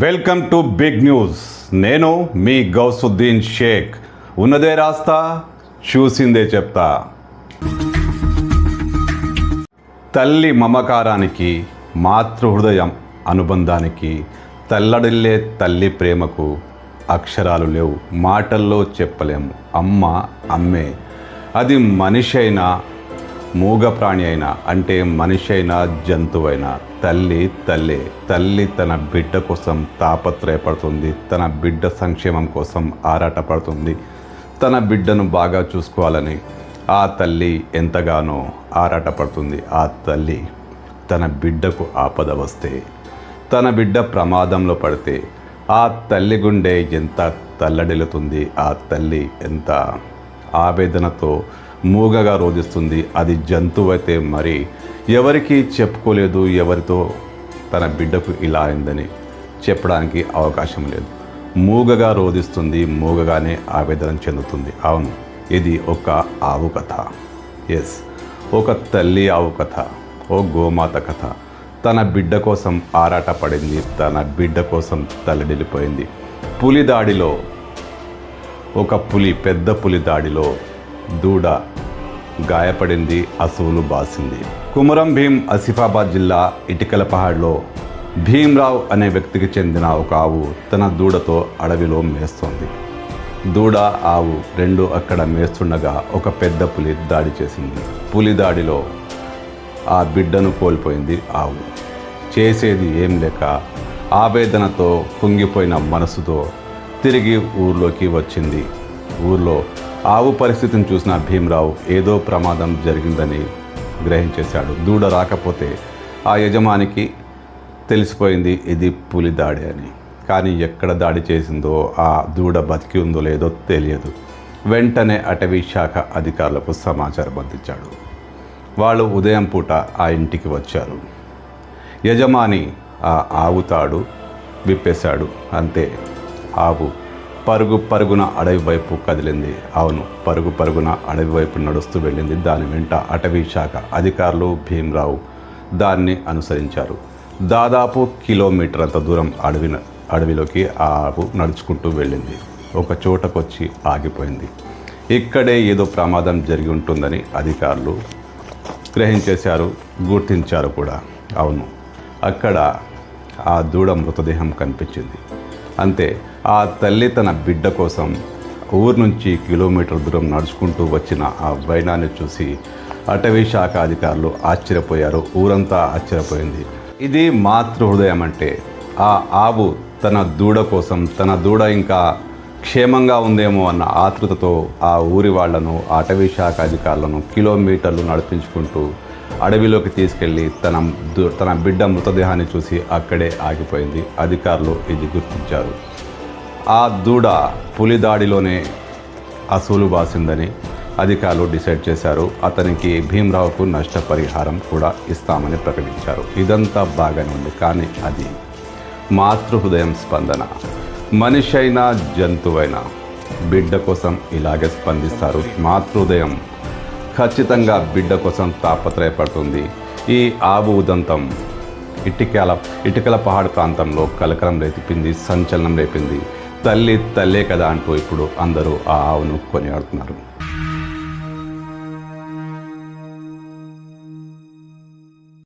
Welcome to big news. నేను మీ గౌసుద్దీన్ షేక్. ఉన్నదే రాస్తా, చూసిందే చెప్తా. తల్లి మమకారానికి, మాతృహృదయం అనుబంధానికి, తల్లడిల్లే తల్లి ప్రేమకు అక్షరాలు లేవు, మాటల్లో చెప్పలేము. అమ్మ అమ్మే. అది మనిషి అయినా, మూగ ప్రాణి అయినా, అంటే మనిషి అయినా జంతువైనా తల్లి తల్లే. తల్లి తన బిడ్డ కోసం తాపత్రయపడుతుంది, తన బిడ్డ సంక్షేమం కోసం ఆరాటపడుతుంది. తన బిడ్డను బాగా చూసుకోవాలని ఆ తల్లి ఎంతగానో ఆరాటపడుతుంది. ఆ తల్లి తన బిడ్డకు ఆపద వస్తే, తన బిడ్డ ప్రమాదంలో పడితే ఆ తల్లి గుండె ఎంత తల్లడిల్లుతుంది, ఆ తల్లి ఎంత ఆవేదనతో మూగగా రోధిస్తుంది. అది జంతువైతే మరి ఎవరికి చెప్పుకోలేదు, ఎవరితో తన బిడ్డకు ఇలా అయిందని చెప్పడానికి అవకాశం లేదు. మూగగా రోధిస్తుంది, మూగగానే ఆవేదన చెందుతుంది. అవును, ఇది ఒక ఆవు కథ. ఎస్, ఒక తల్లి ఆవు కథ, ఓ గోమాత కథ. తన బిడ్డ కోసం ఆరాటపడింది, తన బిడ్డ కోసం తల్లడిల్లిపోయింది. పులి దాడిలో, ఒక పులి, పెద్ద పులి దాడిలో దూడ గాయపడింది, అసువులు బాసింది. కుమరం భీం ఆసిఫాబాద్ జిల్లా ఇటికలపహాడ్లో భీమ్రావ్ అనే వ్యక్తికి చెందిన ఒక ఆవు తన దూడతో అడవిలో మేస్తోంది. దూడ, ఆవు రెండు అక్కడ మేస్తుండగా ఒక పెద్ద పులి దాడి చేసింది. పులి దాడిలో ఆ బిడ్డను కోల్పోయింది ఆవు. చేసేది ఏం లేక ఆవేదనతో కుంగిపోయిన మనసుతో తిరిగి ఊర్లోకి వచ్చింది. ఊర్లో ఆవు పరిస్థితిని చూసిన భీమ్రావ్ ఏదో ప్రమాదం జరిగిందని గ్రహించేశాడు. దూడ రాకపోతే ఆ యజమానికి తెలిసిపోయింది ఇది పులి దాడి అని. కానీ ఎక్కడ దాడి చేసిందో, ఆ దూడ బతికి ఉందో లేదో తెలియదు. వెంటనే అటవీ శాఖ అధికారులకు సమాచారం అందించాడు. వాళ్ళు ఉదయం పూట ఆ ఇంటికి వచ్చారు. యజమాని ఆ ఆవు తాడు విప్పేశాడు. అంతే, ఆవు పరుగు పరుగున అడవి వైపు కదిలింది. అవును, పరుగు పరుగున అడవి వైపు నడుస్తూ వెళ్ళింది. దాని వెంట అటవీ శాఖ అధికారులు, భీమ్రావు దాన్ని అనుసరించారు. దాదాపు కిలోమీటర్ అంత దూరం అడవిలోకి ఆ ఆవు నడుచుకుంటూ వెళ్ళింది. ఒక చోటకొచ్చి ఆగిపోయింది. ఇక్కడే ఏదో ప్రమాదం జరిగి ఉంటుందని అధికారులు గ్రహించేశారు, గుర్తించారు కూడా. అవును, అక్కడ ఆ దూడ మృతదేహం కనిపించింది. అంతే, ఆ తల్లి తన బిడ్డ కోసం ఊరు నుంచి కిలోమీటర్ దూరం నడుచుకుంటూ వచ్చిన ఆ వైనాన్ని చూసి అటవీ శాఖ అధికారులు ఆశ్చర్యపోయారు. ఊరంతా ఆశ్చర్యపోయింది. ఇది మాతృహృదయం అంటే. ఆ ఆవు తన దూడ కోసం, తన దూడ ఇంకా క్షేమంగా ఉందేమో అన్న ఆతృతతో ఆ ఊరి వాళ్లను, అటవీ శాఖ అధికారులను కిలోమీటర్లు నడిపించుకుంటూ అడవిలోకి తీసుకెళ్ళి తన బిడ్డ మృతదేహాన్ని చూసి అక్కడే ఆగిపోయింది. అధికారులు ఇది గుర్తించారు. ఆ దూడ పులి దాడిలోనే అసూలు బాసిందని అధికారులు డిసైడ్ చేశారు. అతనికి, భీమ్రావుకు నష్టపరిహారం కూడా ఇస్తామని ప్రకటించారు. ఇదంతా బాగానే ఉంది. కానీ అది మాతృహృదయం స్పందన. మనిషి అయినా జంతువైనా బిడ్డ కోసం ఇలాగే స్పందిస్తారు. మాతృహృదయం ఖచ్చితంగా బిడ్డ కోసం తాపత్రయపడుతుంది. ఈ ఆవు ఉదంతం ఇటికలపహాడ్ ప్రాంతంలో కలకలం రేపింది, సంచలనం రేపింది. తల్లి తల్లే కదా అంటూ ఇప్పుడు అందరూ ఆ ఆవును కొనియాడుతున్నారు.